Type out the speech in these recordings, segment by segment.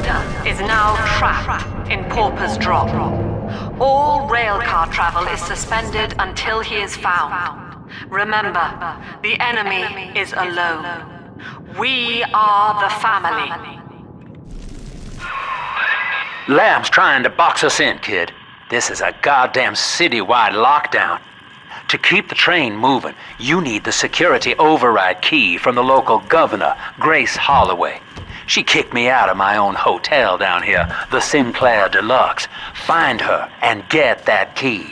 Delta is now trapped in Pauper's Drop. All railcar travel is suspended until he is found. Remember, the enemy is alone. We are the family. Lamb's trying to box us in, kid. This is a goddamn citywide lockdown. To keep the train moving, you need the security override key from the local governor, Grace Holloway. She kicked me out of my own hotel down here, the Sinclair Deluxe. Find her and get that key.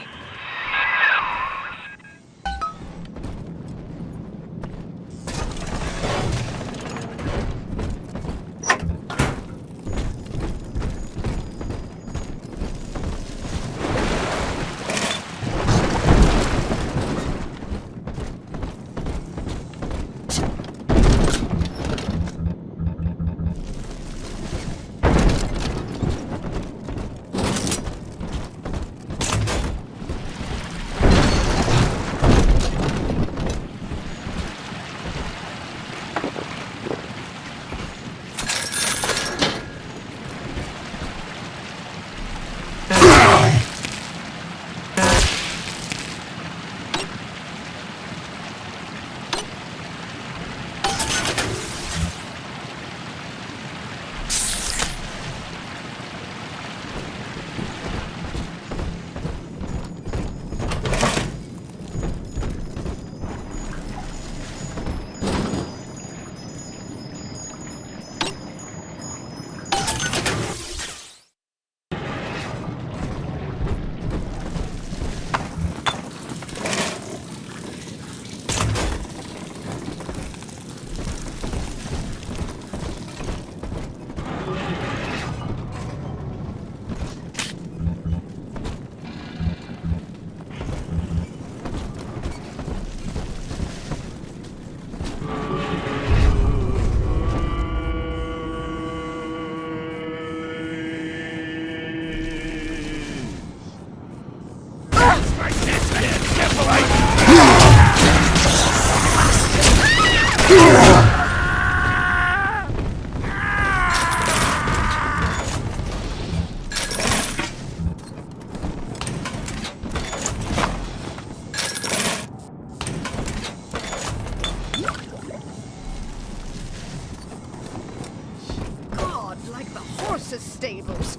Stables.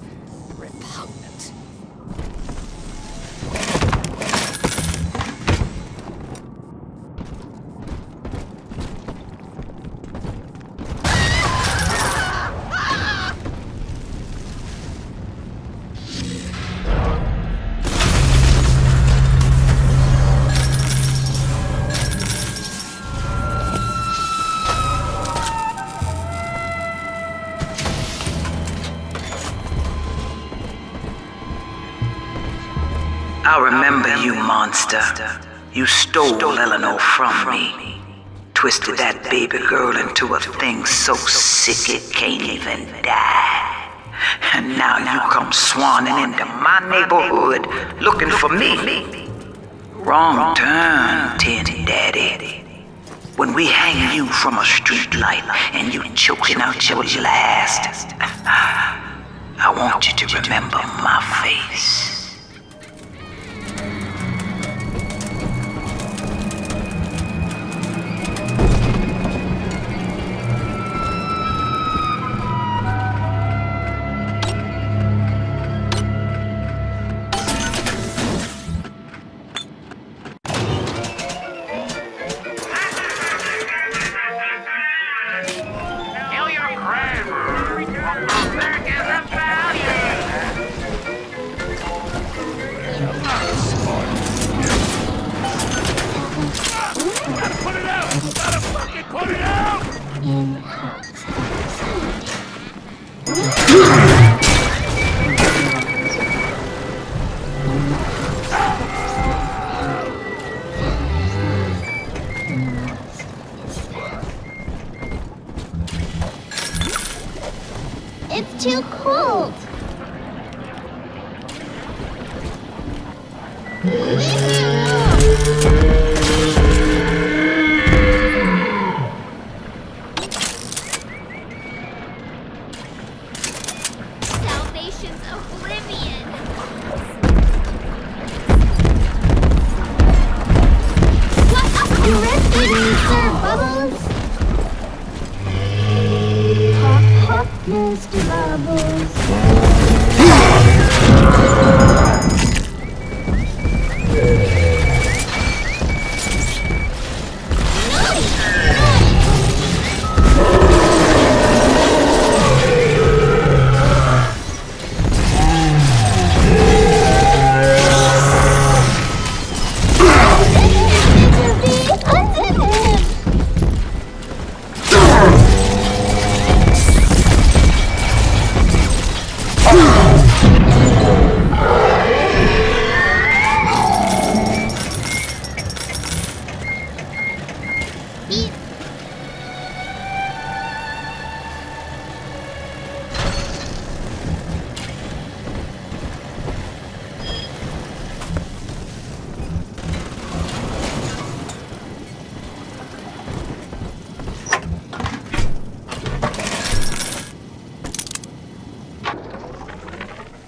Repugnant. I remember you, monster. You stole Eleanor from me. Twisted that baby girl into a thing so sick it can't even die. And now you come swanning into my neighborhood looking for me. Wrong turn, Tin Daddy. When we hang you from a street light and you choking out your last, I want you to remember my face. It's too cold. oblivion. You rescued me, Sir Bubbles. Hop, hop, Mr. Bubbles.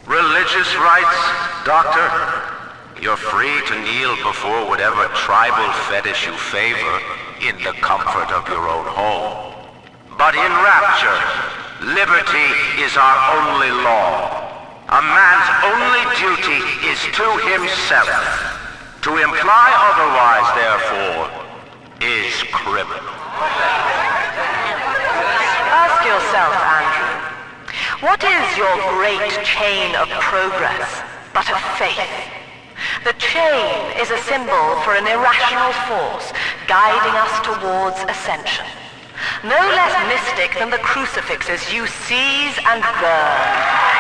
Religious rites, Doctor? You're free to kneel before whatever tribal fetish you favor in the comfort of your own home. But in Rapture, liberty is our only law. A man's only duty is to himself. To imply otherwise, therefore, is criminal. Ask yourself, Andrew, what is your great chain of progress but a faith? The chain is a symbol for an irrational force guiding us towards ascension. No less mystic than the crucifixes you seize and burn.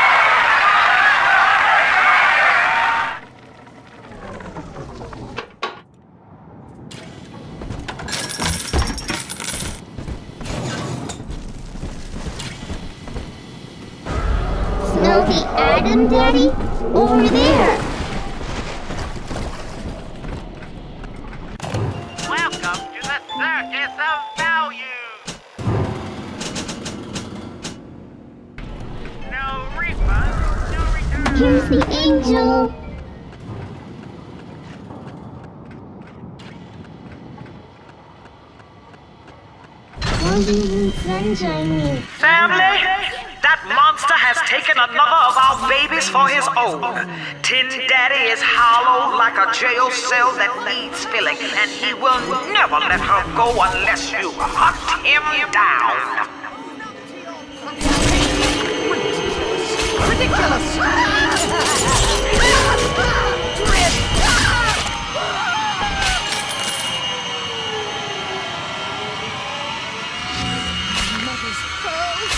Smell the Adam, Daddy? Over there. Welcome to the Circus of Value! No refunds, no returns! Here's the angel. Roses and sunshine mean. Family, that monster has taken another of our babies for his own. Tin Daddy is hollow like a jail cell that needs filling, and he will never let her go unless you hunt him down. Mother's pearls?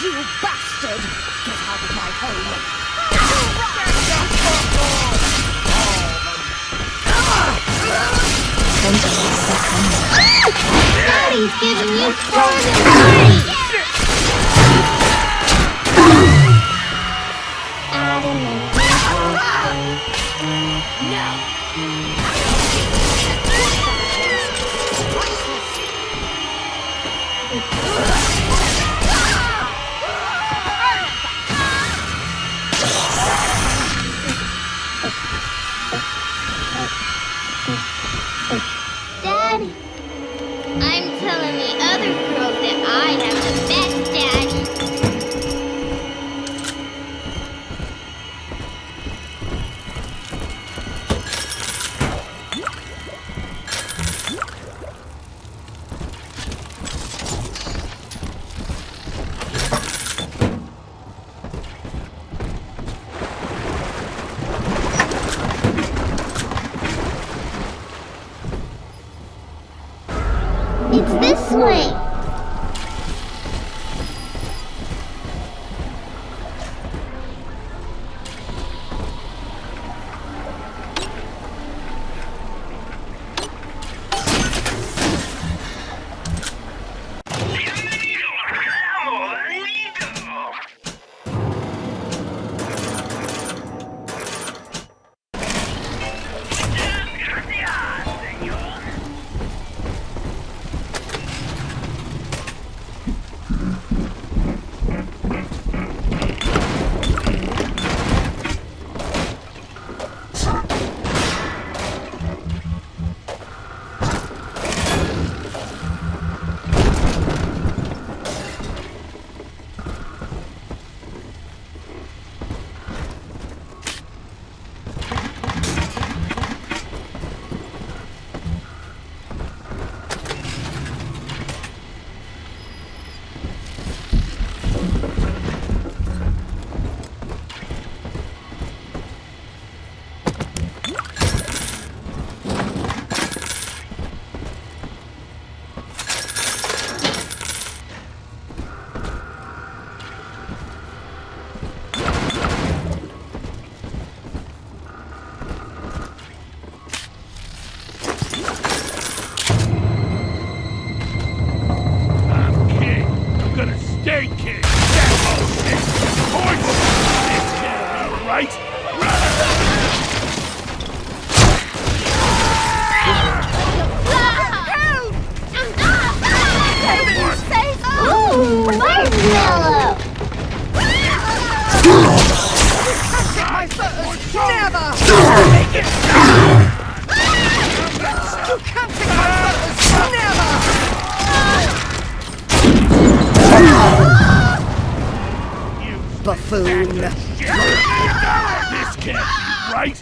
You bastard! Get out of my home! Daddy's giving you frozen Adam Daddy, I'm telling the other girls that I have the best daddy. It's this way. Never! You can't take my purpose! Never! Buffoon! This can't be right!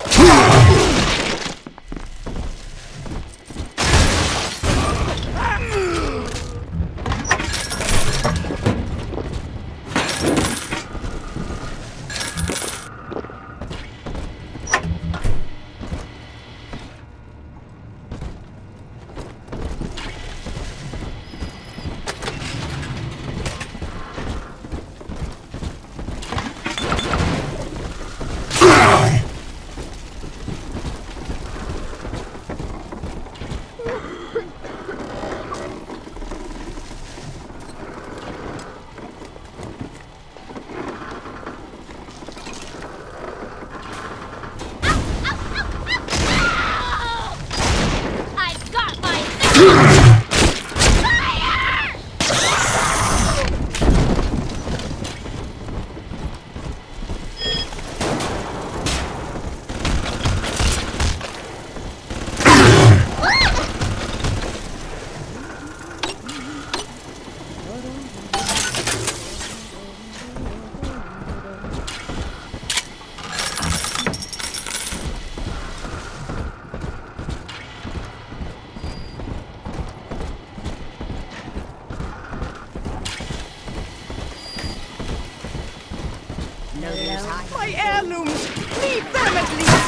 My heirlooms! Leave them at least!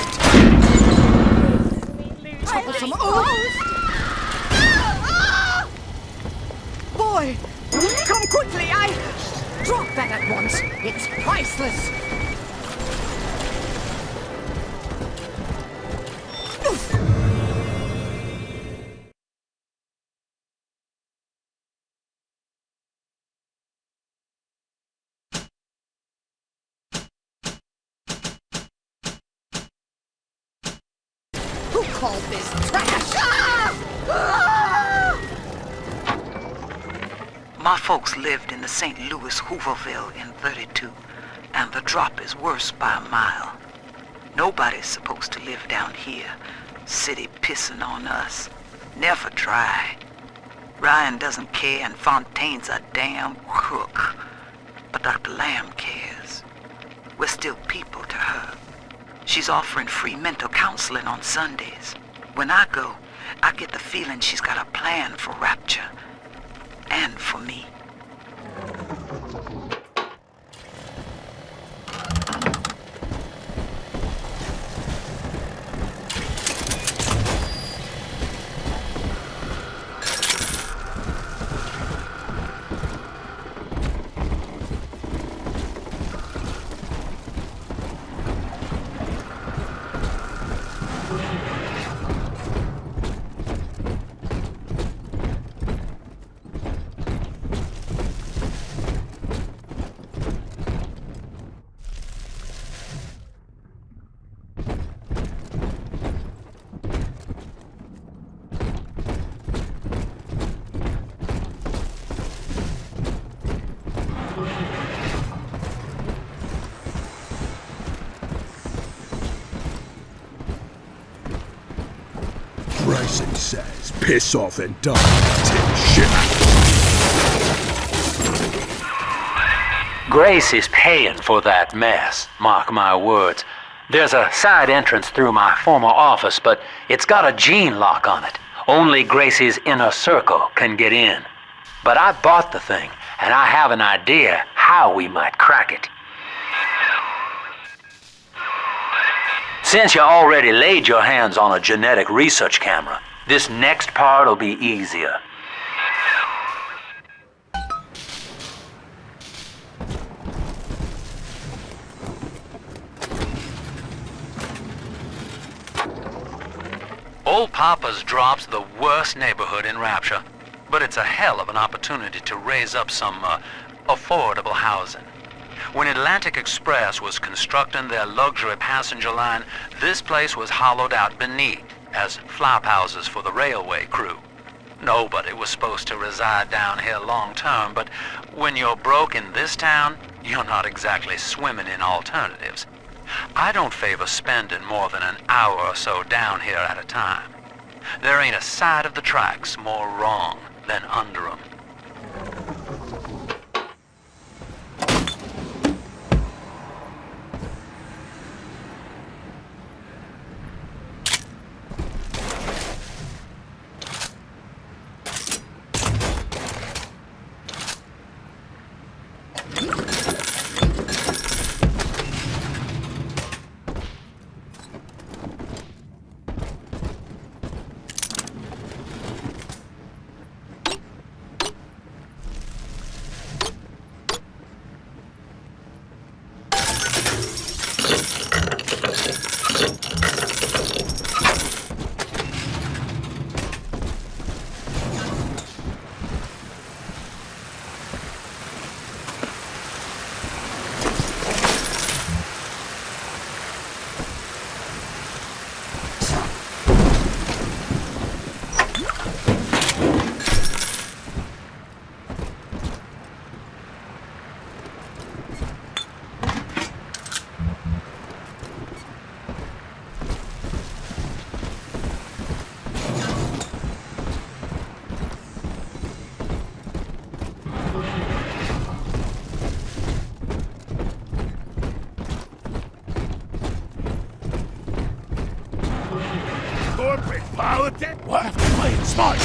Troublesome oaths! Boy! Come quickly! Drop that at once! It's priceless! Who called this trash? My folks lived in the St. Louis Hooverville in 32, and the drop is worse by a mile. Nobody's supposed to live down here. City pissing on us. Never dry. Ryan doesn't care, and Fontaine's a damn crook. But Dr. Lamb cares. We're still people to her. She's offering free mental counseling on Sundays. When I go, I get the feeling she's got a plan for Rapture. And for me. Bryson says, piss off and die, tin shit. Grace is paying for that mess, mark my words. There's a side entrance through my former office, but it's got a gene lock on it. Only Gracie's inner circle can get in. But I bought the thing, and I have an idea how we might crack it. Since you already laid your hands on a genetic research camera, this next part'll be easier. Old Papa's Drop's the worst neighborhood in Rapture, but it's a hell of an opportunity to raise up some affordable housing. When Atlantic Express was constructing their luxury passenger line, this place was hollowed out beneath as flop houses for the railway crew. Nobody was supposed to reside down here long term, but when you're broke in this town, you're not exactly swimming in alternatives. I don't favor spending more than an hour or so down here at a time. There ain't a side of the tracks more wrong than under 'em. Politics? We'll have to play it smart.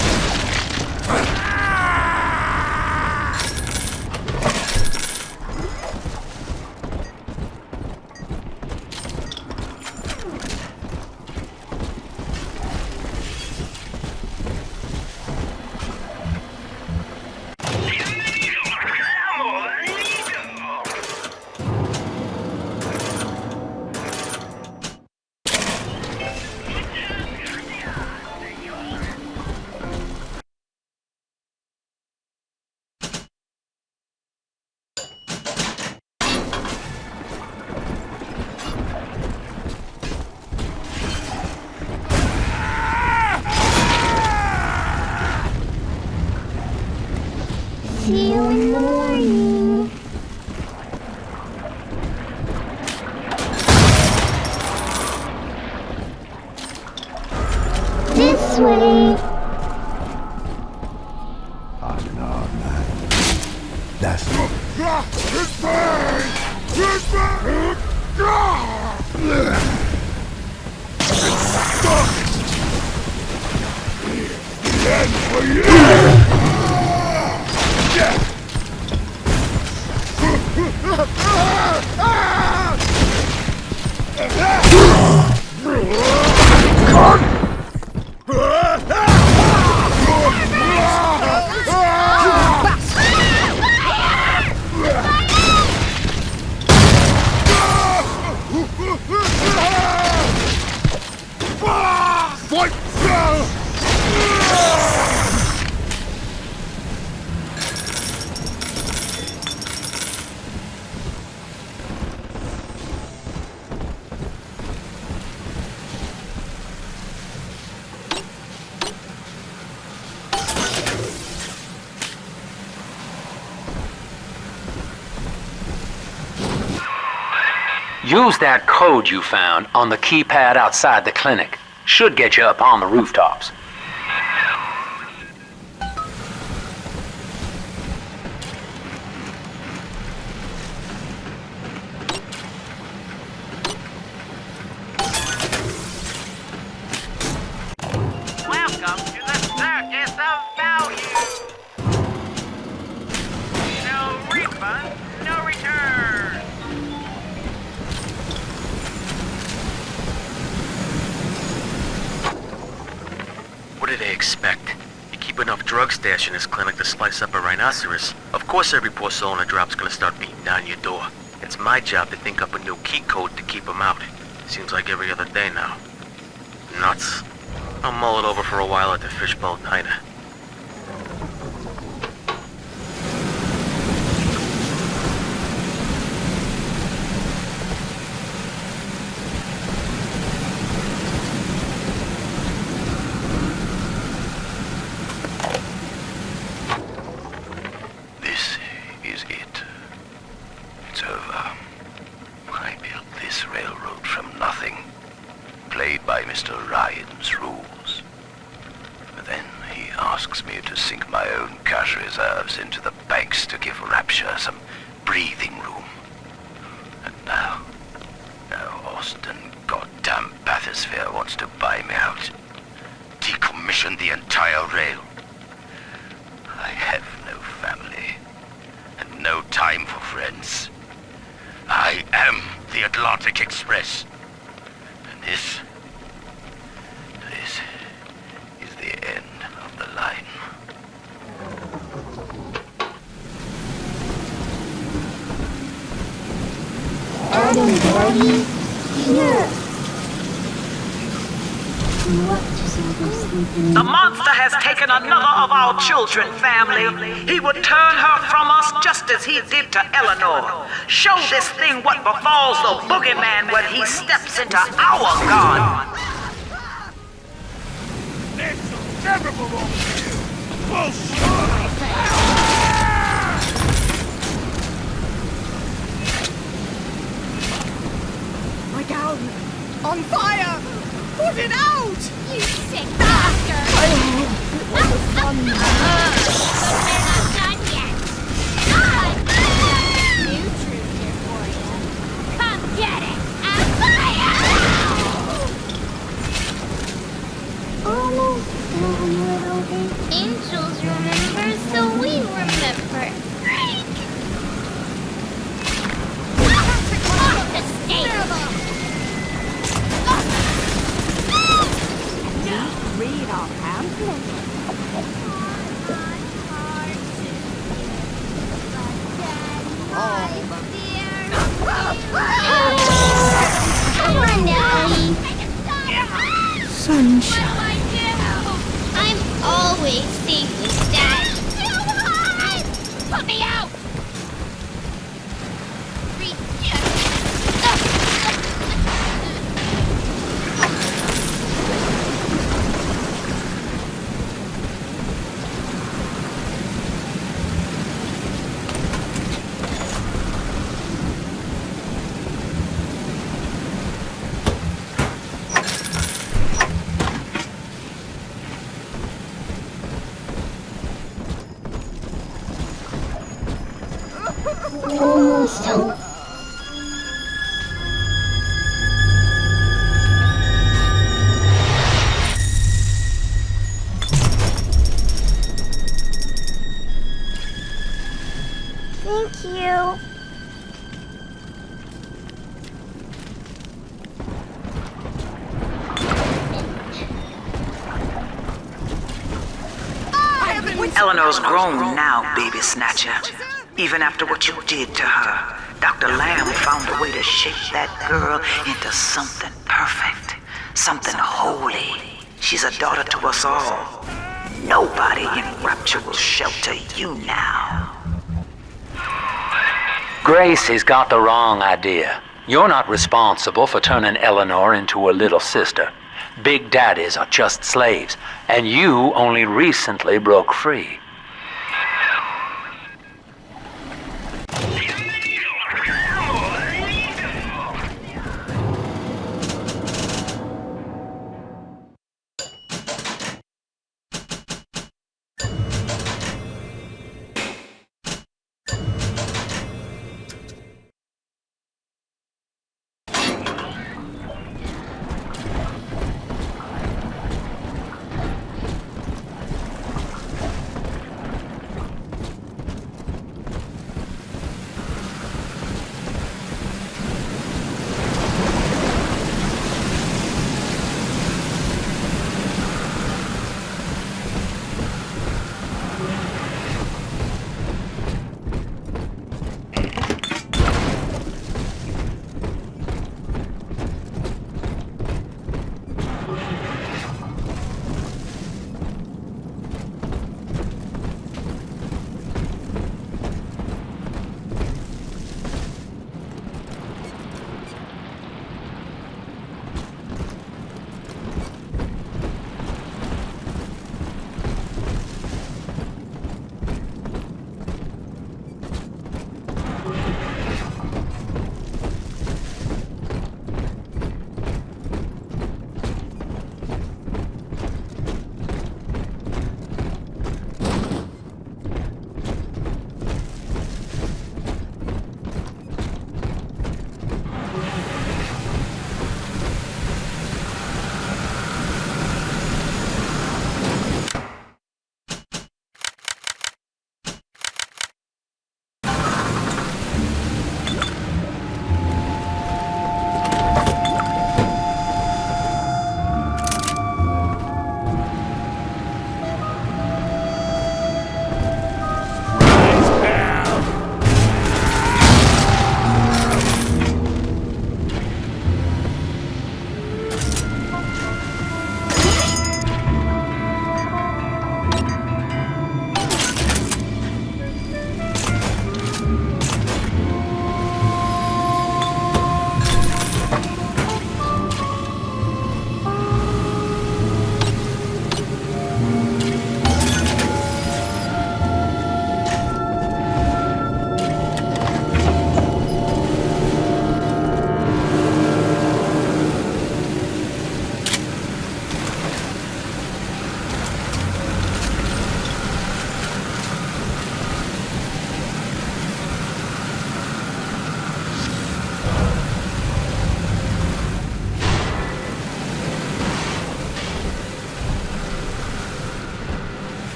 See you in the morning. This way. Oh, no, man. That's not... It's mine! It's mine! It's stuck! The end for you! Use that code you found on the keypad outside the clinic. Should get you up on the rooftops. Welcome to the circus of value. No refund, no return. What do they expect? You keep enough drug stash in this clinic to slice up a rhinoceros. Of course every poor soul in a drop's gonna start beating down your door. It's my job to think up a new key code to keep them out. Seems like every other day now. Nuts. I'll mull it over for a while at the fishbowl diner. This is it. It's over. I built this railroad from nothing, played by Mr. Ryan's rules. But then he asks me to sink my own cash reserves into the banks to give Rapture some breathing room. And now Austin goddamn bathysphere wants to buy me out. Decommission the entire rail. I have no family, and no time for friends. I am the Atlantic Express. And this is the end of the line. Adam, Daddy, here. The monster has taken another of our children, family. He would turn her from us just as he did to Eleanor. Show this thing what befalls the boogeyman when he steps into our garden. It's so terrible over here! Bullshit! My gown! On fire! Put it out! You sick bastard! It was a fun But they're not done yet. New truth here for you. Come get it! On fire! Almost done, little bit. Angels remember, so we remember. Off the stage! read our pamphlet. Come on, Daddy. Sunshine. I'm always safe with Dad. Put me out! Almost home. Thank you. Eleanor's grown now, baby snatcher. Even after what you did to her, Dr. Lamb found a way to shape that girl into something perfect, something holy. She's a daughter to us all. Nobody in Rapture will shelter you now. Gracie's got the wrong idea. You're not responsible for turning Eleanor into a little sister. Big daddies are just slaves, and you only recently broke free.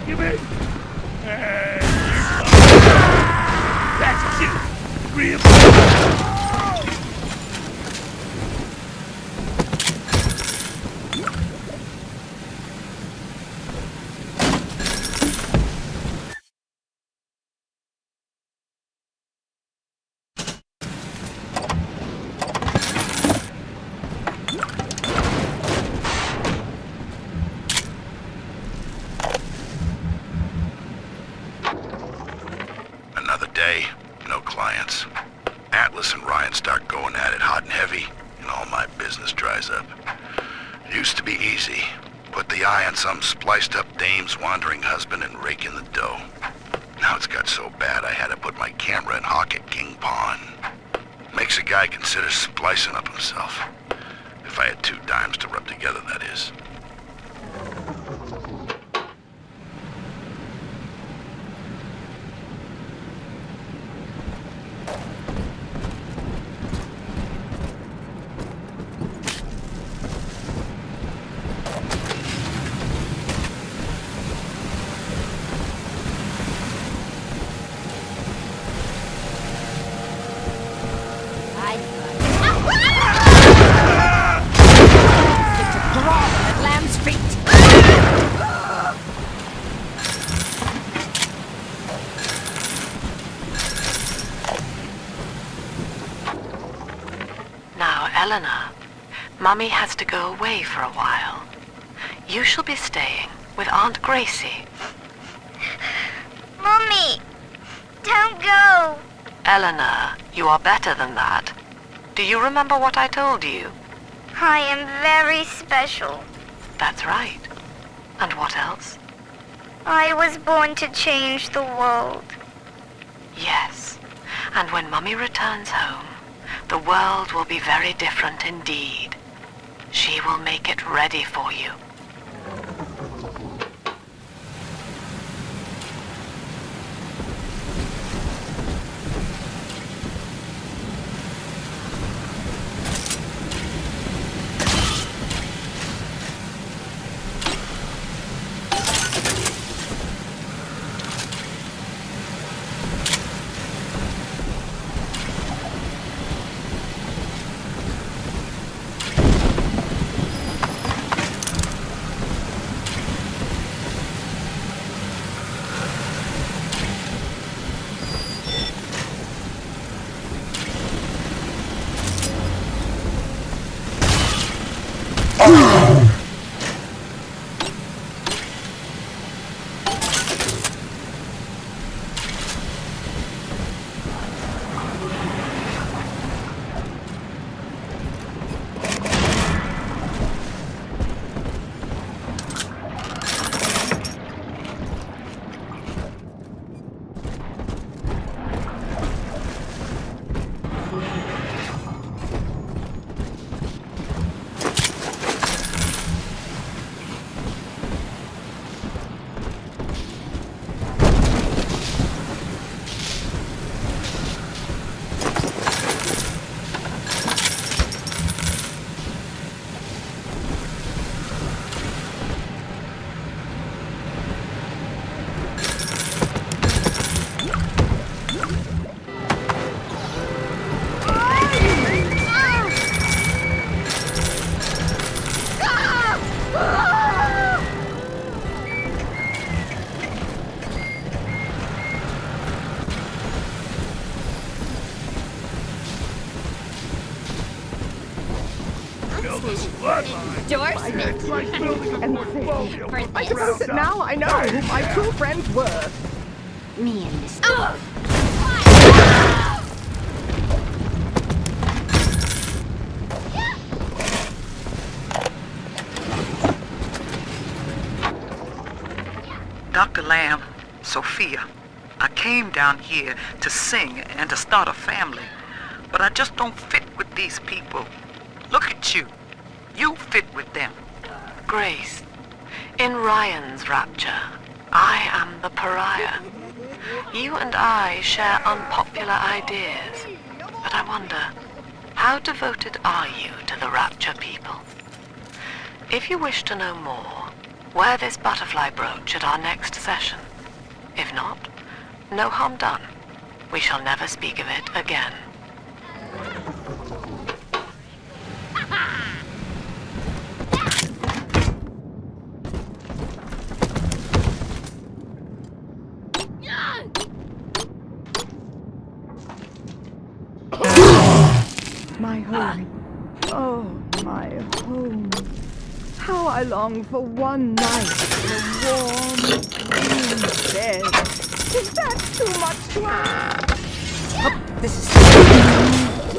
You mean? That's cute. Real. Another day, no clients. Atlas and Ryan start going at it hot and heavy, and all my business dries up. Used to be easy. Put the eye on some spliced-up dame's wandering husband and rake in the dough. Now it's got so bad I had to put my camera in hock at King Pawn. Makes a guy consider splicing up himself. If I had 2 dimes to rub together, that is. Eleanor, Mummy has to go away for a while. You shall be staying with Aunt Gracie. Mummy, don't go. Eleanor, you are better than that. Do you remember what I told you? I am very special. That's right. And what else? I was born to change the world. Yes. And when Mummy returns home, the world will be very different indeed. She will make it ready for you. I suppose that now I know who my true friends were. Me and Miss. Dr. Lamb, Sophia, I came down here to sing and to start a family, but I just don't fit with these people. Look at you. You fit with them. Grace, in Ryan's rapture, I am the pariah. You and I share unpopular ideas, but I wonder, how devoted are you to the rapture people? If you wish to know more, Wear this butterfly brooch at our next session. If not, no harm done. We shall never speak of it again. My home. Oh, my home. How I long for one night in a warm, clean bed. Is that too much to ask? Oh, this is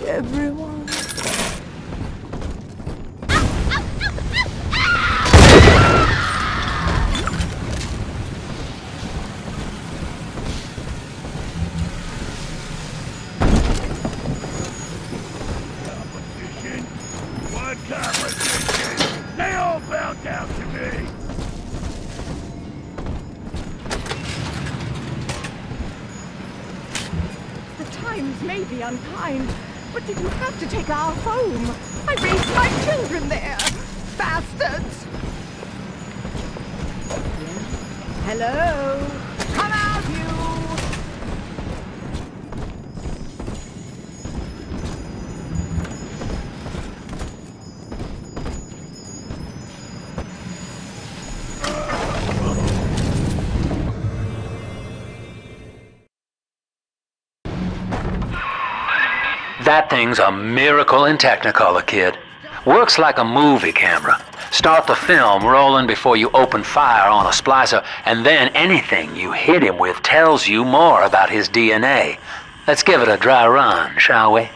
everyone. They all bow down to me! The times may be unkind, but did you have to take our home? I raised my children there! Bastards! Hello? Come out, you! That thing's a miracle in Technicolor, kid. Works like a movie camera. Start the film rolling before you open fire on a splicer, and then anything you hit him with tells you more about his DNA. Let's give it a dry run, shall we?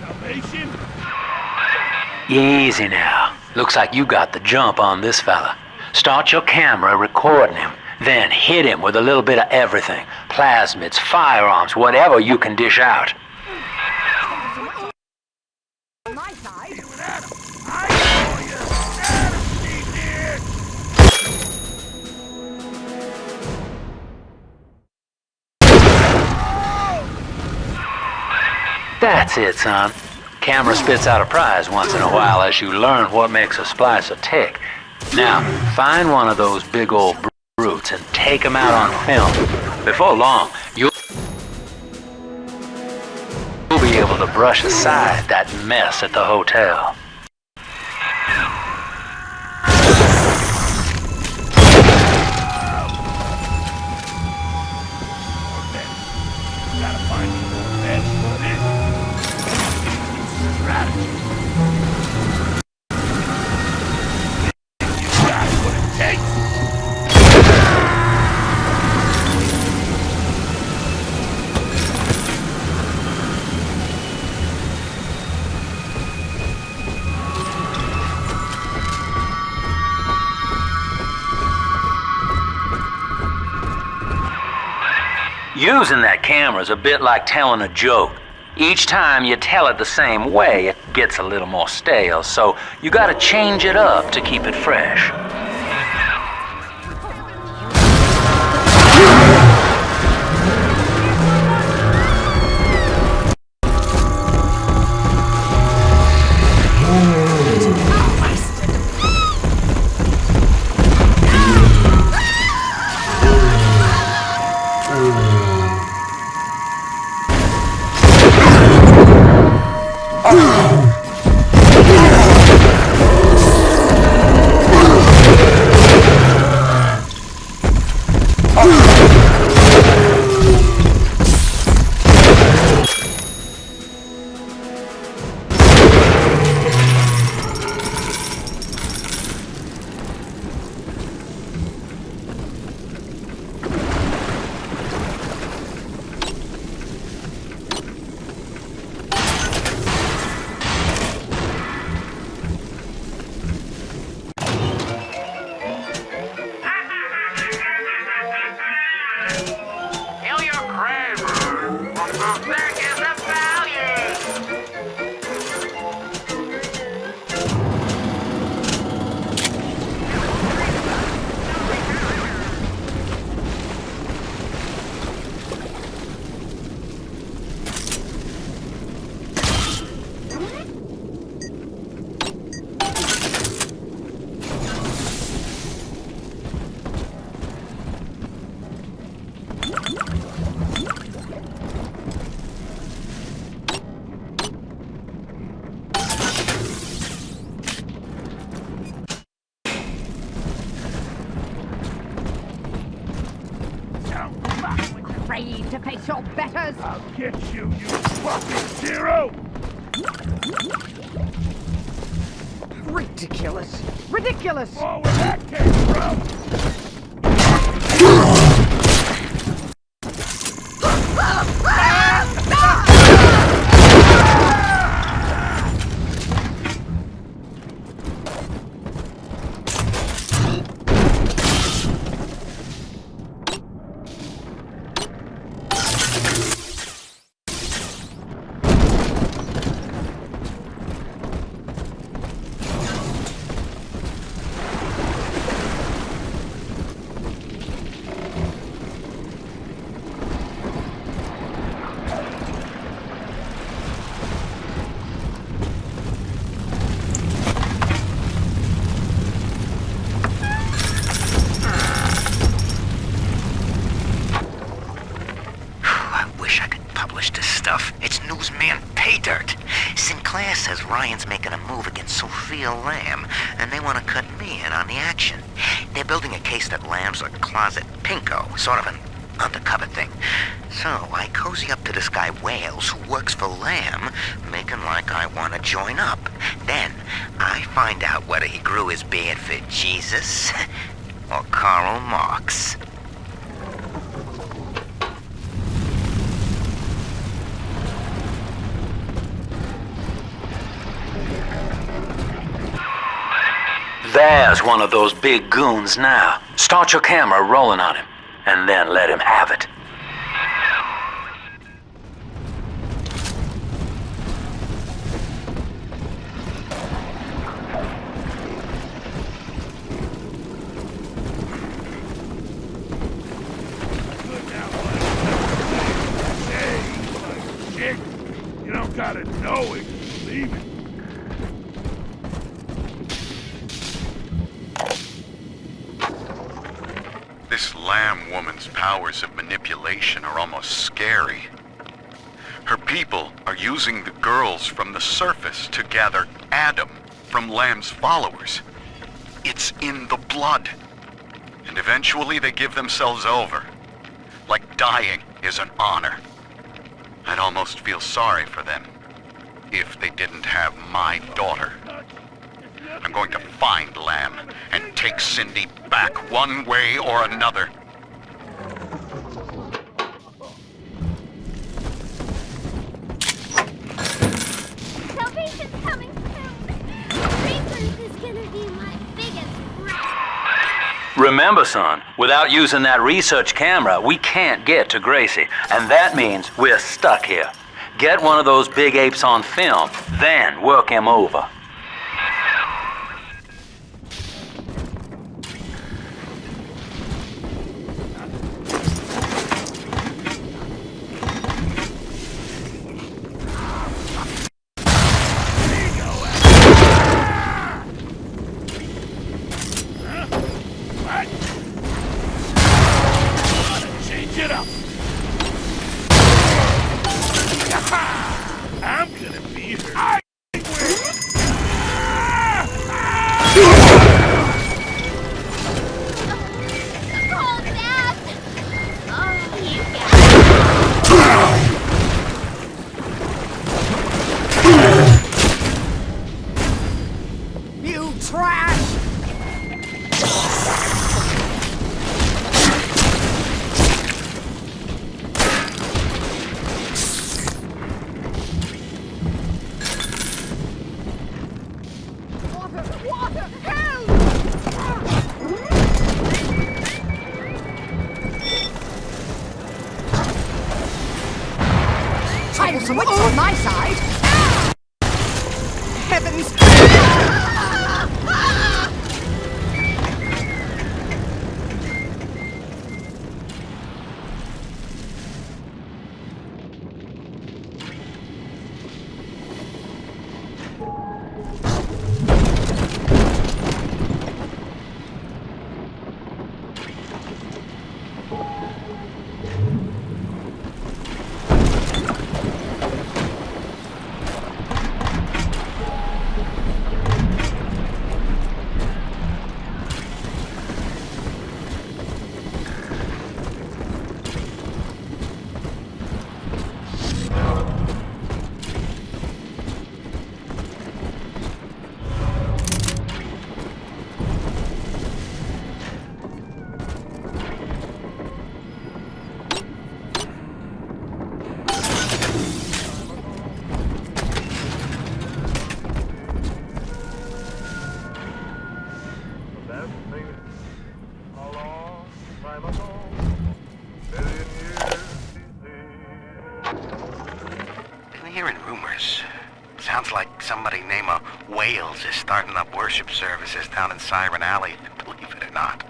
Salvation? Easy now. Looks like you got the jump on this fella. Start your camera recording him, then hit him with a little bit of everything. Plasmids, firearms, whatever you can dish out. On my side. That's it, son. Camera spits out a prize once in a while as you learn what makes a splicer tick. Now, find one of those big old brutes and take them out on film. Before long, you'll be able to brush aside that mess at the hotel. Gotta find the best for this. Strategy. You got what it takes. Using that camera's a bit like telling a joke. Each time you tell it the same way, it gets a little more stale, so you gotta change it up to keep it fresh. afraid to face your betters? I'll get you, you fucking zero! Ridiculous! Ridiculous! Oh, where that came from! Making a move against Sophia Lэмb, and they want to cut me in on the action. They're building a case that Lamb's a closet pinko, sort of an undercover thing. So I cozy up to this guy Wales who works for Lэмb, making like I want to join up. Then I find out whether he grew his beard for Jesus or Karl Marx. There's one of those big goons now. Start your camera rolling on him, and then let him have it. Hey, shit! You don't gotta know it, believe it. This Lambs woman's powers of manipulation are almost scary. Her people are using the girls from the surface to gather Adam from Lamb's followers. It's in the blood. And eventually they give themselves over. Like dying is an honor. I'd almost feel sorry for them if they didn't have my daughter. I'm going to find Lamb and take Cindy back one way or another. Salvation's coming soon. Reapers is gonna be my biggest threat. Remember, son, without using that research camera, we can't get to Gracie, and that means we're stuck here. Get one of those big apes on film, then work him over. I'm gonna be her. You trash! Troublesome wits on my side! Heavens! hearing rumors. Sounds like somebody named Wales is starting up worship services down in Siren Alley, believe it or not.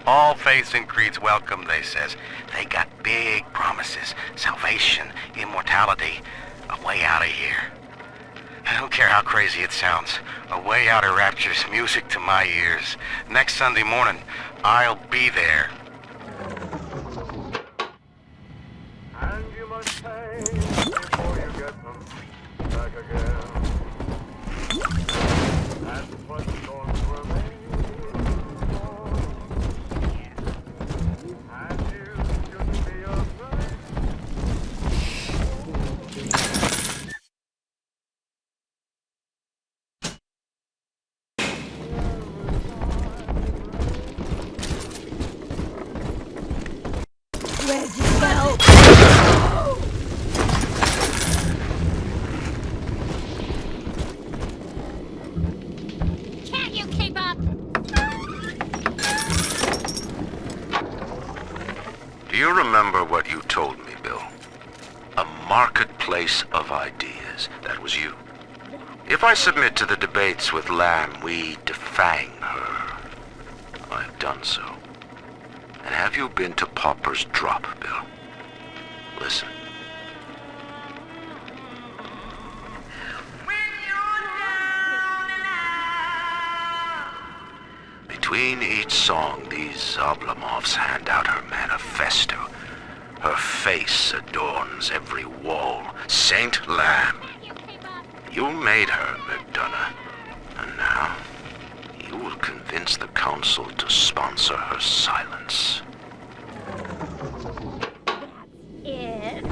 All faiths and creeds welcome, they says. They got big promises, salvation, immortality, a way out of here. I don't care how crazy it sounds. A way out of rapture's music to my ears. Next Sunday morning, I'll be there. And you must pay before you get them back again. And what storms remain. And you shouldn't be afraid. Where'd you go? Can't you keep up? Do you remember what you told me, Bill? A marketplace of ideas. That was you. If I submit to the debates with Lamb, we defang her. I've done so. And have you been to Pauper's Drop, Bill? Listen. Between each song, these Oblomovs hand out her manifesto. Her face adorns every wall. Saint Lamb. You made her, McDonough. And now, you will convince the council to sponsor her silence. It.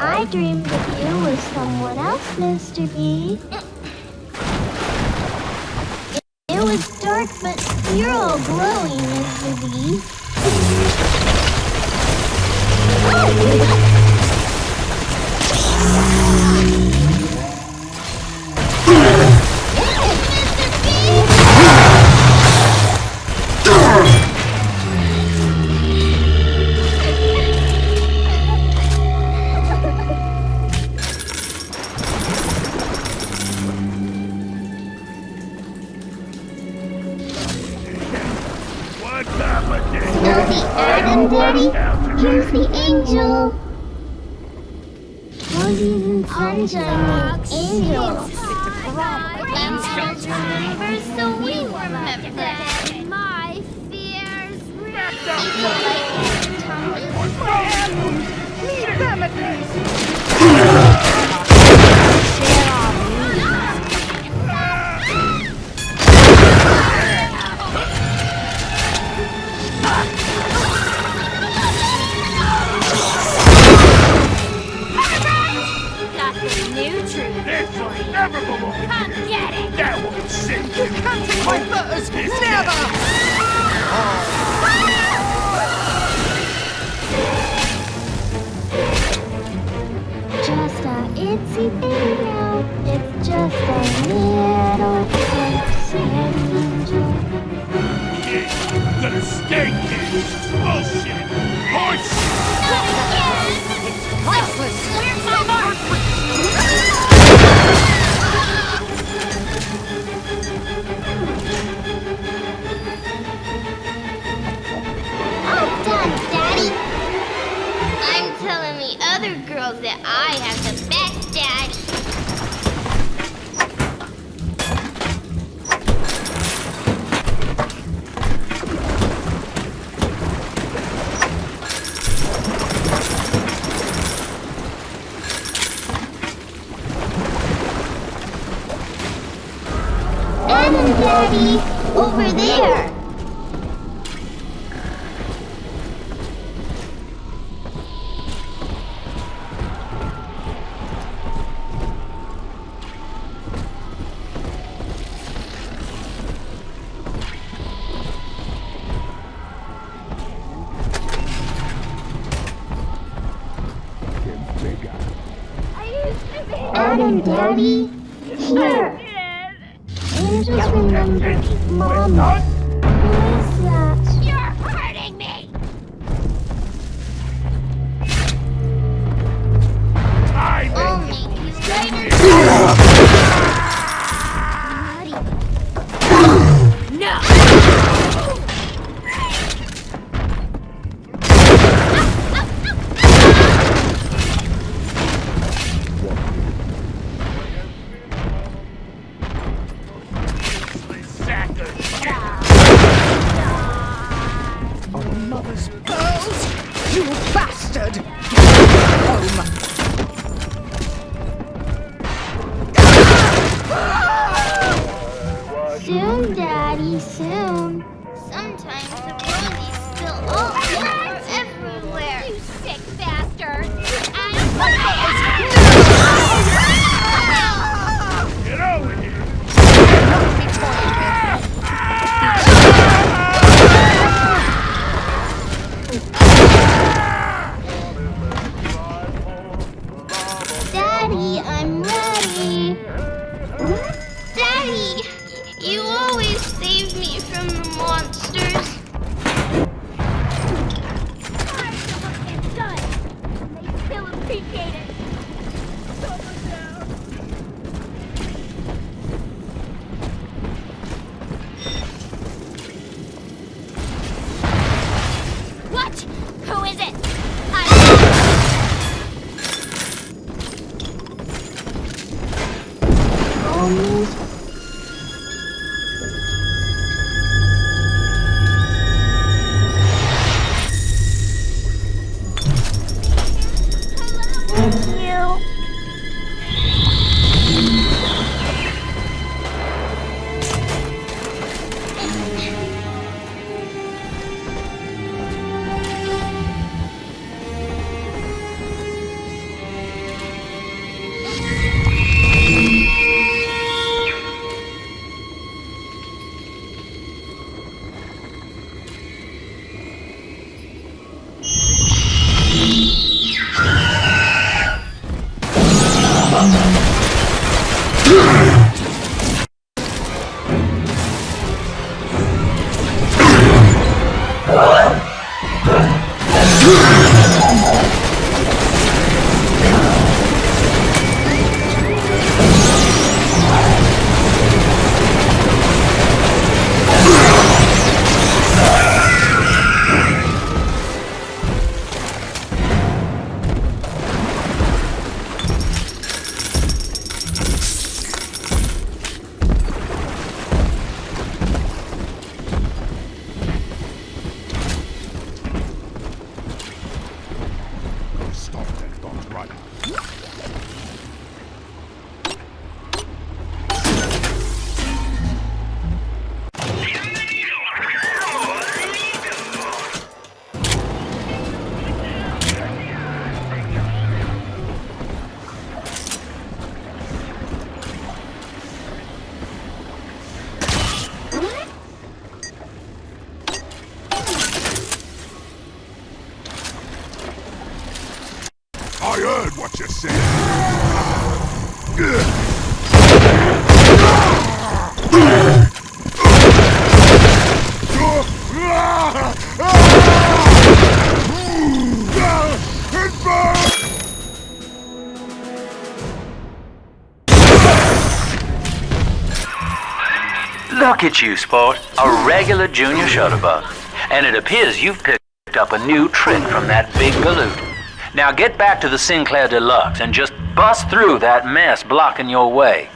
I dreamed that you were someone else, Mr. B. It was dark, but you're all glowing, Mr. B. Daddy, here's the angel. Roses and sunshine, the angel. Let's remember so we remember that. My fears. Leave them at least. Just a itsy thing now. It's just a little glimpse angel. You're gonna stay here. Bullshit. Horse. It's priceless. Where's my mark? Daddy. I'm telling the other girls that I have the best daddy. over there. Adam, Daddy? Here. I just remembered. Mama. Who is that? You're hurting me. I'll make you later. No. Mother's pearls! You bastard! Get home! Soon, Daddy, soon. Sometimes the rosies spill all over everywhere. You sick bastard! Get over here! Daddy, I'm ready. Daddy, you always save me from the monsters. It's done. They still appreciate it. What? Who is it? I heard what you said. Look at you, sport. A regular junior shutterbug. And it appears you've picked up a new trick from that big galoot. Now get back to the Sinclair Deluxe and just bust through that mess blocking your way.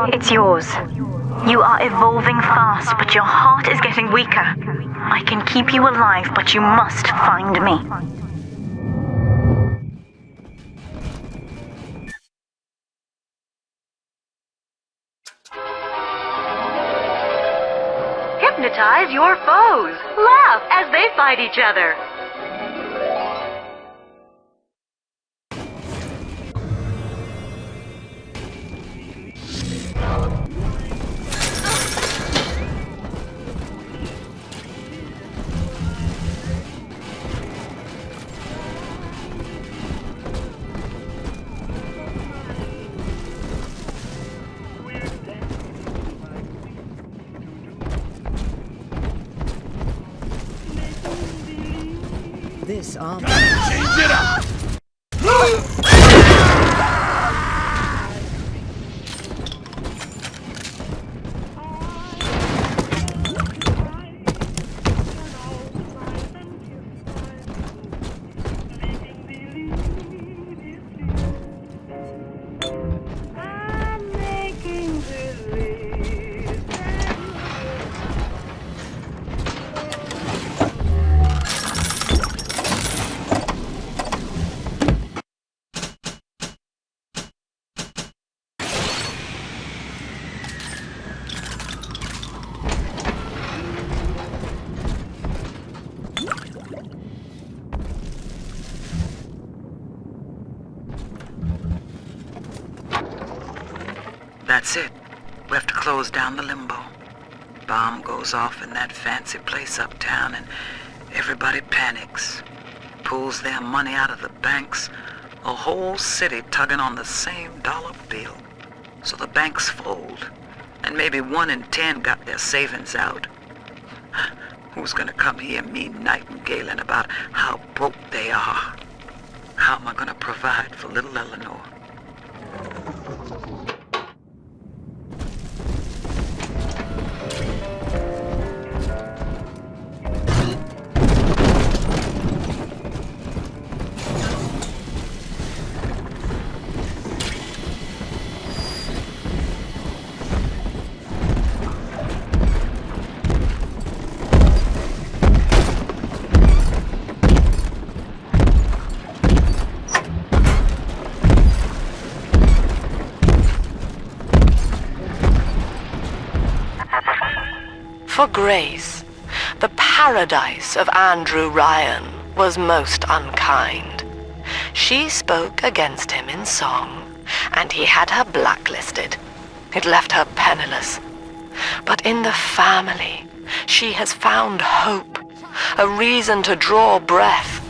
It's yours. You are evolving fast, but your heart is getting weaker. I can keep you alive, but you must find me. Hypnotize your foes. Laugh as they fight each other. This armor. Change it up! That's it. We have to close down the limbo. Bomb goes off in that fancy place uptown and everybody panics. Pulls their money out of the banks. A whole city tugging on the same dollar bill. So the banks fold. And maybe 1 in 10 got their savings out. Who's gonna come hear me nightingaling about how broke they are? How am I gonna provide for little Eleanor? For Grace, the paradise of Andrew Ryan was most unkind. She spoke against him in song, and he had her blacklisted. It left her penniless. But in the family, she has found hope, a reason to draw breath.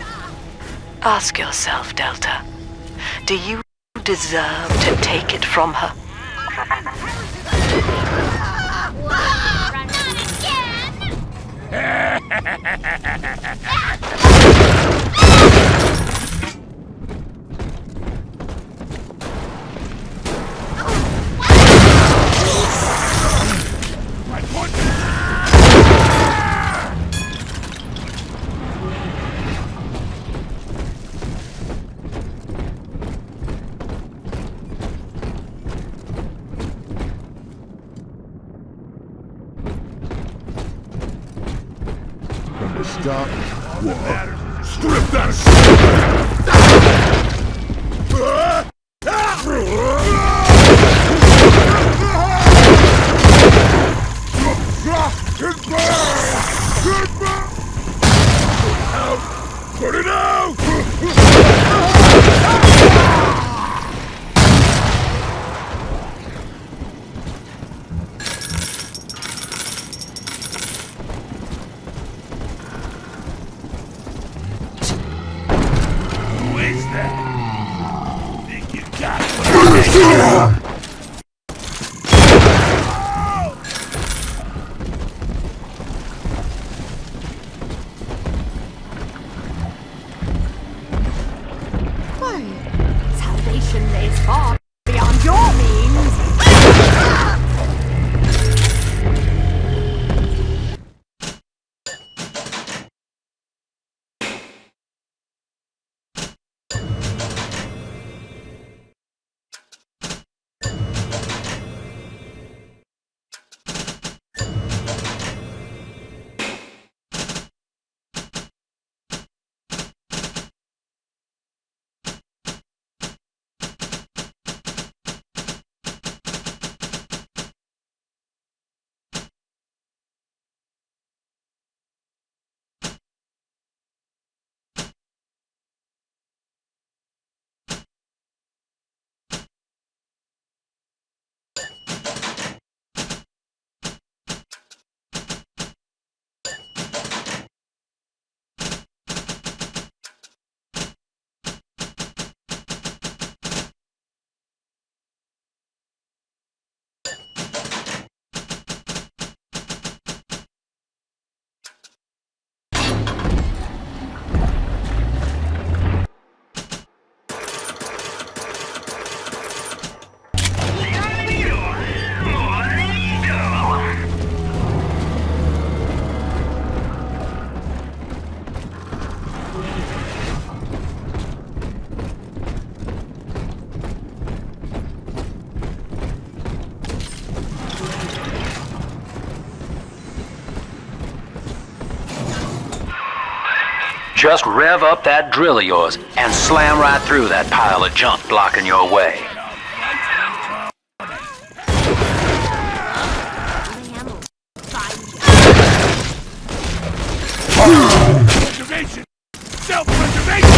Ask yourself, Delta, do you deserve to take it from her? Stop. What? Strip that Put it out! Just rev up that drill of yours and slam right through that pile of junk blocking your way. Self-preservation! Self-preservation!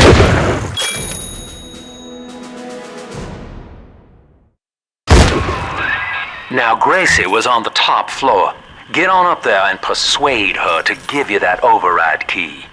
Now Gracie was on the top floor. Get on up there and persuade her to give you that override key.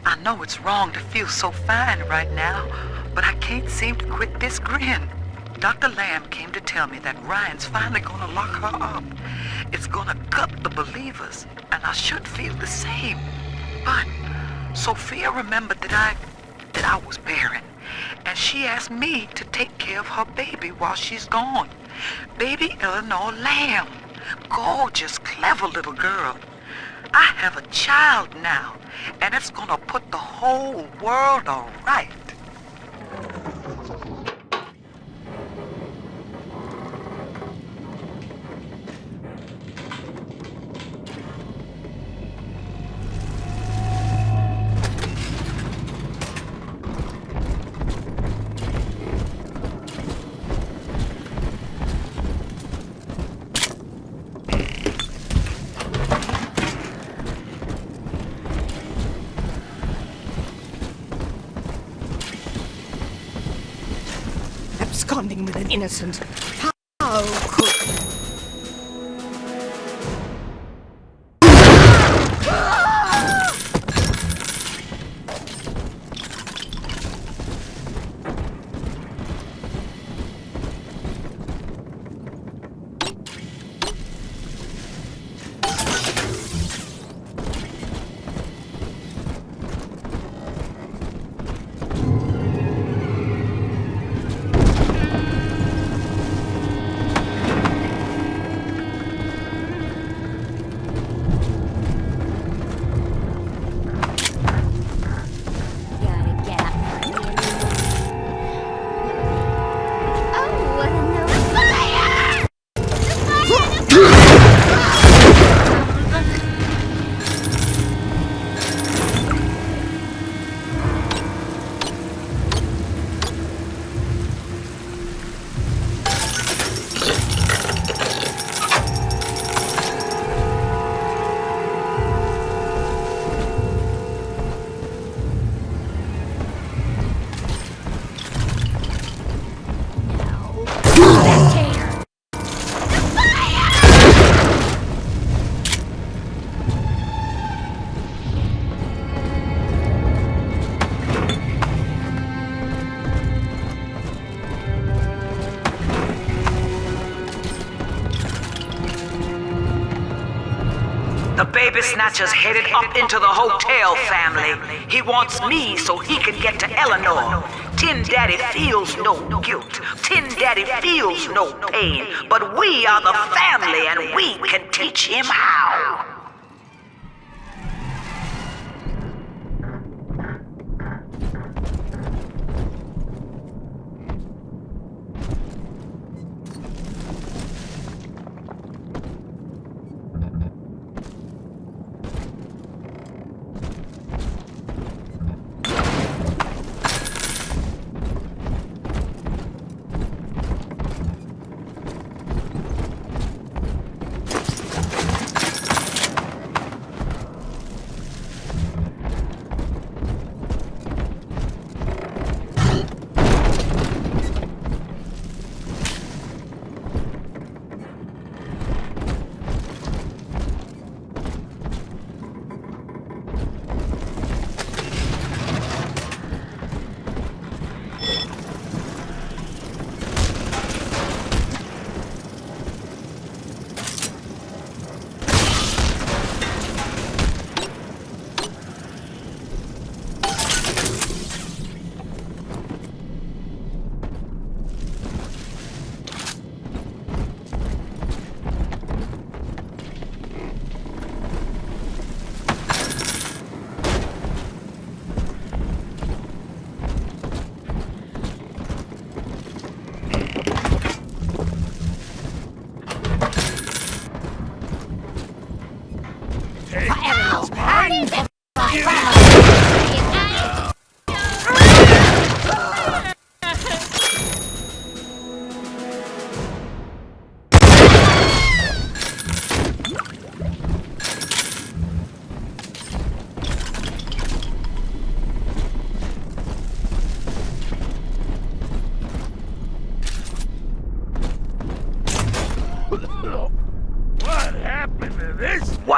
I know it's wrong to feel so fine right now, but I can't seem to quit this grin. Dr. Lamb came to tell me that Ryan's finally gonna lock her up. It's gonna gut the believers, and I should feel the same. But Sophia remembered that I was barren, and she asked me to take care of her baby while she's gone. Baby Eleanor Lamb. Gorgeous, clever little girl. I have a child now, and it's gonna put the whole world all right. Absconding with an innocent. How could... The baby snatcher's headed up into the hotel family. He wants me so he can get to Eleanor. Tin Daddy feels no guilt. Tin Daddy feels no pain. But we are the family and we can teach him how.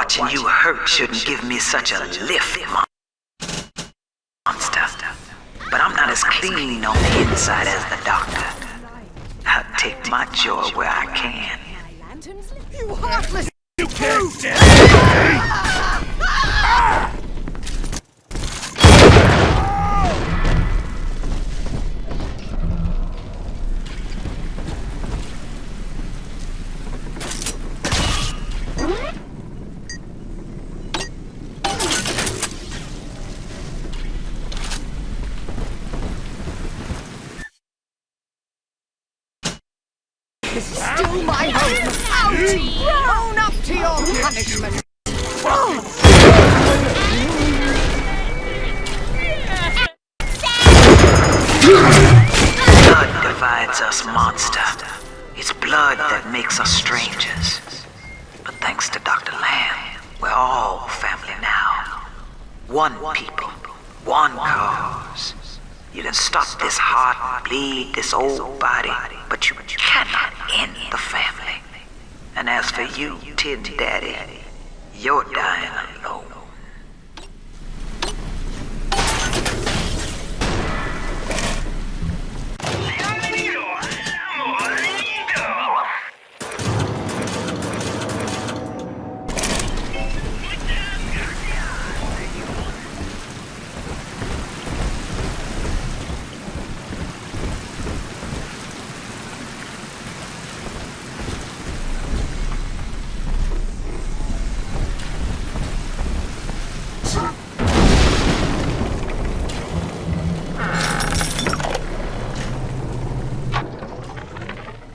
Watching you hurt shouldn't give me such a lift, monster. But I'm not as clean on the inside as the doctor. I'll take my joy where I can. You heartless! You can't stand This is still my home! Out! Own up to your punishment! Blood divides us, monster. It's blood that makes us strangers. But thanks to Dr. Lamb, we're all family now. One people, one cause. You can stop this heart, bleed this old body, but you cannot end the family. And as for you, Tin Daddy, you're dying alone.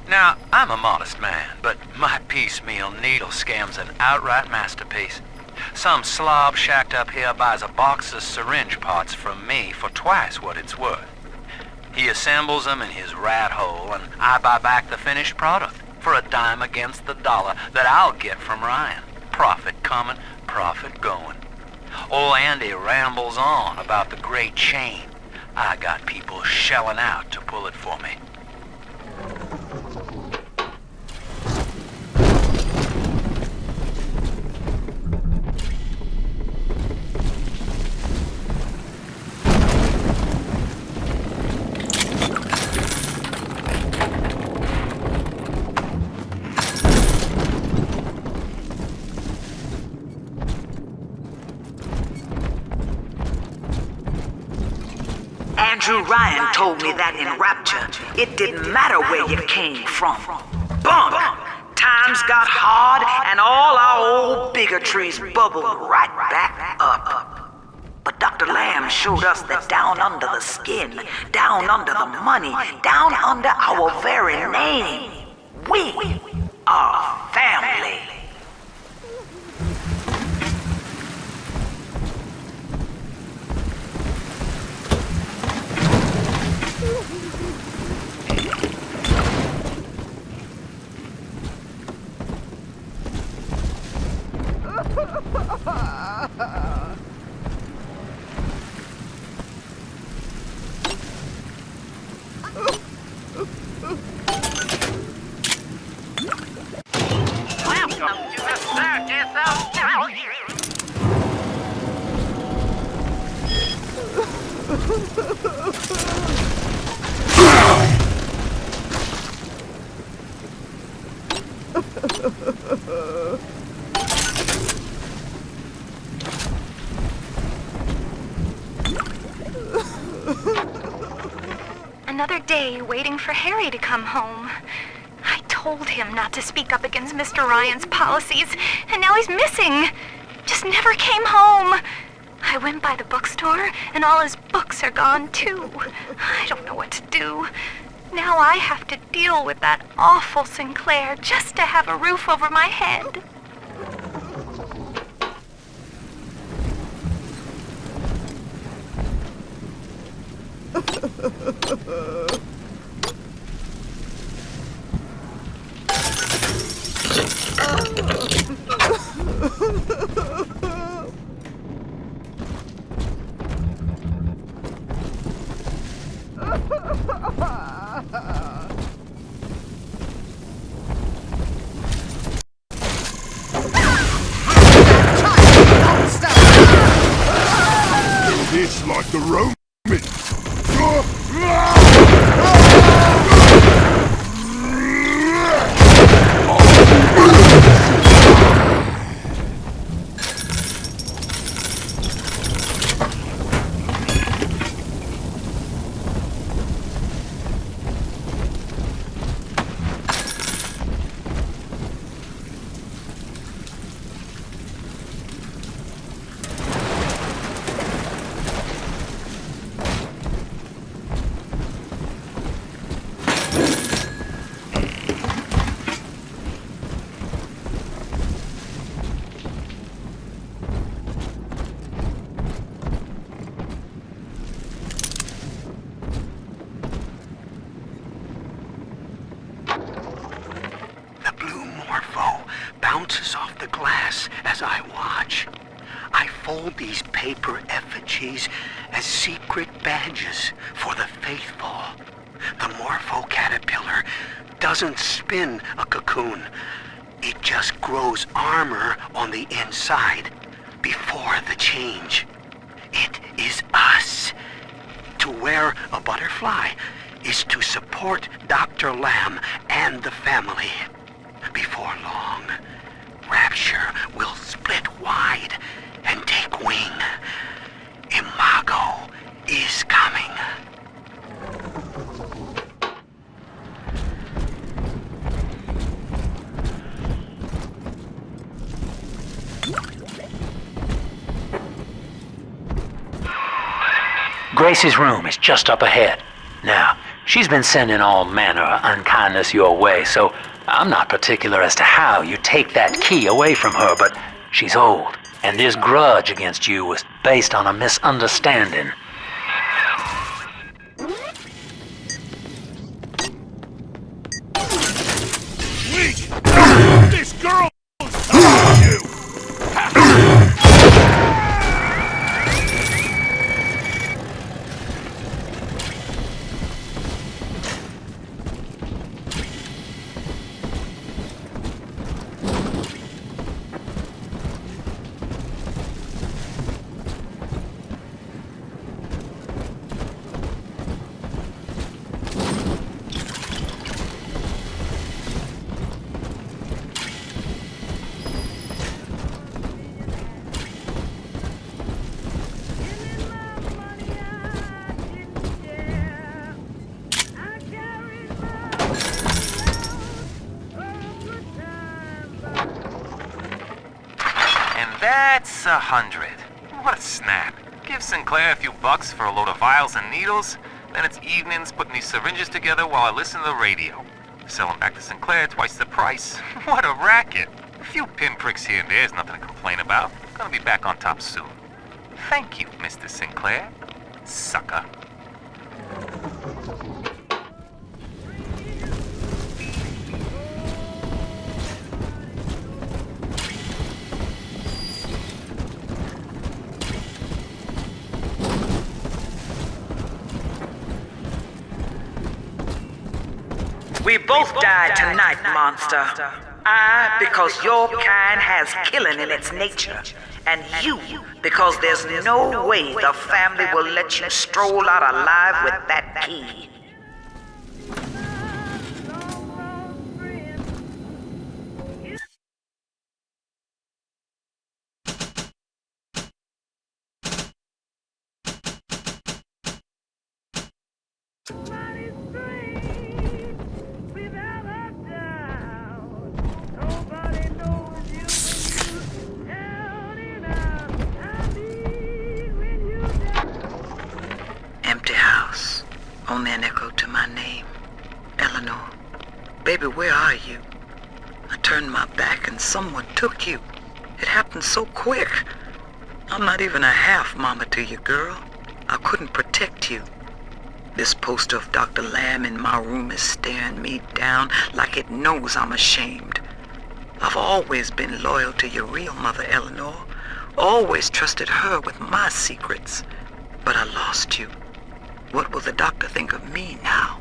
Now, I'm a modest man, but my piecemeal needle scam's an outright masterpiece. Some slob shacked up here buys a box of syringe parts from me for twice what it's worth. He assembles them in his rat hole, and I buy back the finished product for a dime against the dollar that I'll get from Ryan. Profit coming, profit going. Old Andy rambles on about the great chain. I got people shelling out to pull it for me. Andrew Ryan told me that in Rapture, it didn't matter where you came from. Bump! Times got hard and all our old bigotries bubbled right back up. But Dr. Lamb showed us that down under the skin, down under the money, down under our very name, we are family. Another day waiting for Harry to come home. I told him not to speak up against Mr. Ryan's policies, and now he's missing. Just never came home. I went by the bookstore, and all his books are gone too. I don't know what to do. Now I have to deal with that awful Sinclair just to have a roof over my head. Roman. bounces off the glass as I watch. I fold these paper effigies as secret badges for the faithful. The Morpho caterpillar doesn't spin a cocoon. It just grows armor on the inside before the change. It is us. To wear a butterfly is to support Dr. Lamb and the family. Before long, Rapture will split wide and take wing. Imago is coming. Gracie's room is just up ahead. Now, she's been sending all manner of unkindness your way, so I'm not particular as to how you take that key away from her, but she's old, and this grudge against you was based on a misunderstanding. This girl is you! That's 100. What a snap. Give Sinclair a few bucks for a load of vials and needles, then it's evenings putting these syringes together while I listen to the radio. Sell them back to Sinclair twice the price. What a racket. A few pinpricks here and there is nothing to complain about. Gonna be back on top soon. Thank you, Mr. Sinclair. Sucker. We both died tonight, monster. I, because your kind has killing in its nature. And you, because there's no way the family will let you stroll out alive with that key. Only an echo to my name. Eleanor. Baby, where are you? I turned my back and someone took you. It happened so quick. I'm not even a half mama to you, girl. I couldn't protect you. This poster of Dr. Lamb in my room is staring me down like it knows I'm ashamed. I've always been loyal to your real mother, Eleanor. Always trusted her with my secrets. But I lost you. What will the doctor think of me now?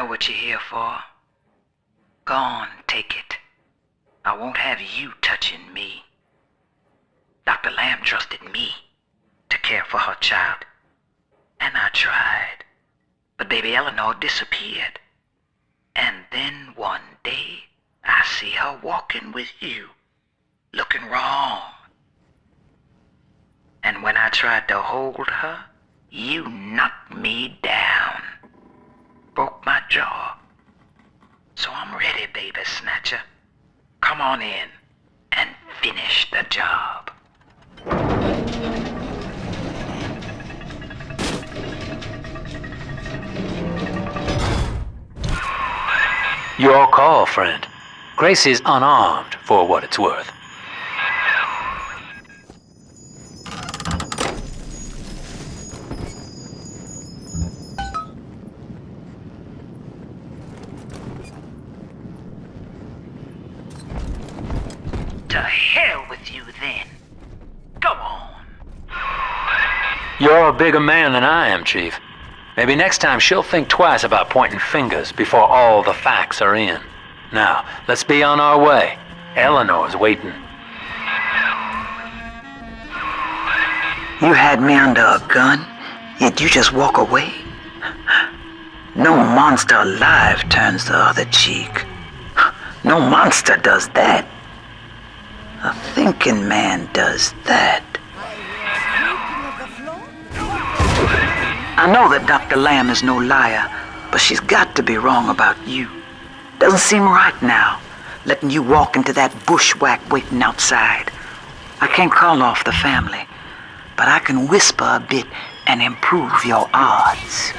know what you're here for. Go on, take it. I won't have you touching me. Dr. Lamb trusted me to care for her child. And I tried. But baby Eleanor disappeared. And then one day, I see her walking with you, looking wrong. And when I tried to hold her, you knocked me down. Broke my jaw. So I'm ready, baby snatcher. Come on in and finish the job. Your call, friend. Grace is unarmed, for what it's worth. To hell with you, then. Go on. You're a bigger man than I am, Chief. Maybe next time she'll think twice about pointing fingers before all the facts are in. Now, let's be on our way. Eleanor's waiting. You had me under a gun, yet you just walk away? No monster alive turns the other cheek. No monster does that. A thinking man does that. I know that Dr. Lamb is no liar, but she's got to be wrong about you. Doesn't seem right now, letting you walk into that bushwhack waiting outside. I can't call off the family, but I can whisper a bit and improve your odds.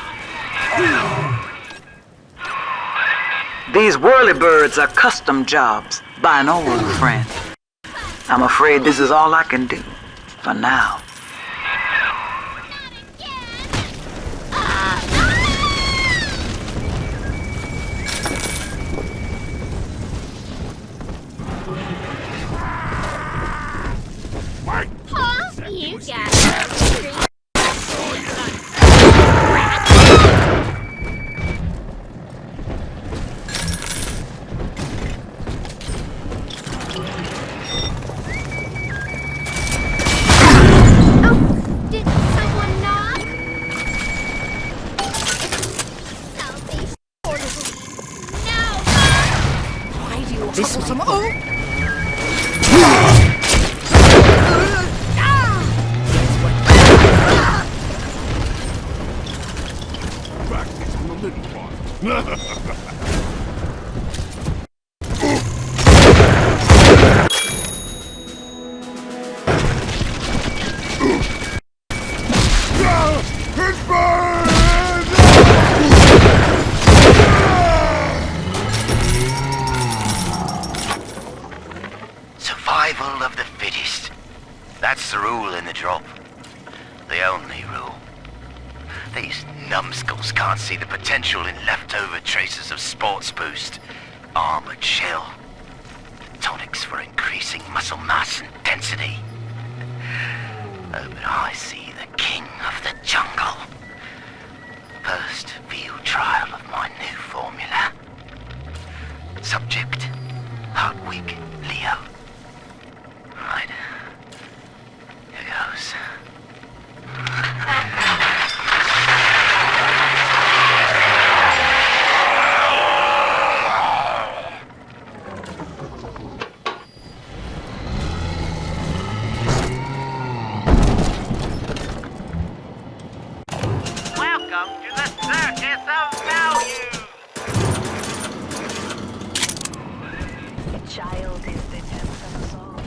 These whirlybirds are custom jobs by an old friend. I'm afraid this is all I can do for now. You got it. Did someone knock? Selfish. No! Why do you this some? Survival of the fittest. That's the rule in the drop. The only rule. These numbskulls can't see the potential in leftover traces of sports boost, armored shell, tonics for increasing muscle mass and density. Oh, but I see the king of the jungle. First field trial of my new formula. Subject, Hartwig Leo. Right. Here goes. Welcome to the Circus of Value! A child is the tenth of us all.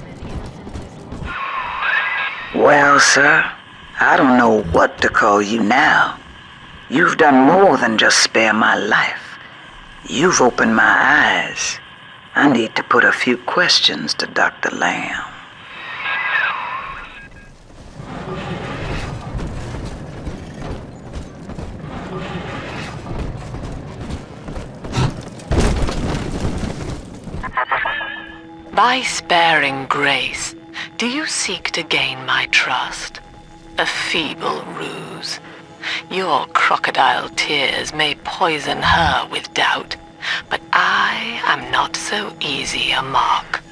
An innocent is lost. Well, sir, I don't know what to call you now. You've done more than just spare my life. You've opened my eyes. I need to put a few questions to Dr. Lamb. By sparing grace, do you seek to gain my trust? A feeble ruse. Your crocodile tears may poison her with doubt, but I am not so easy a mark.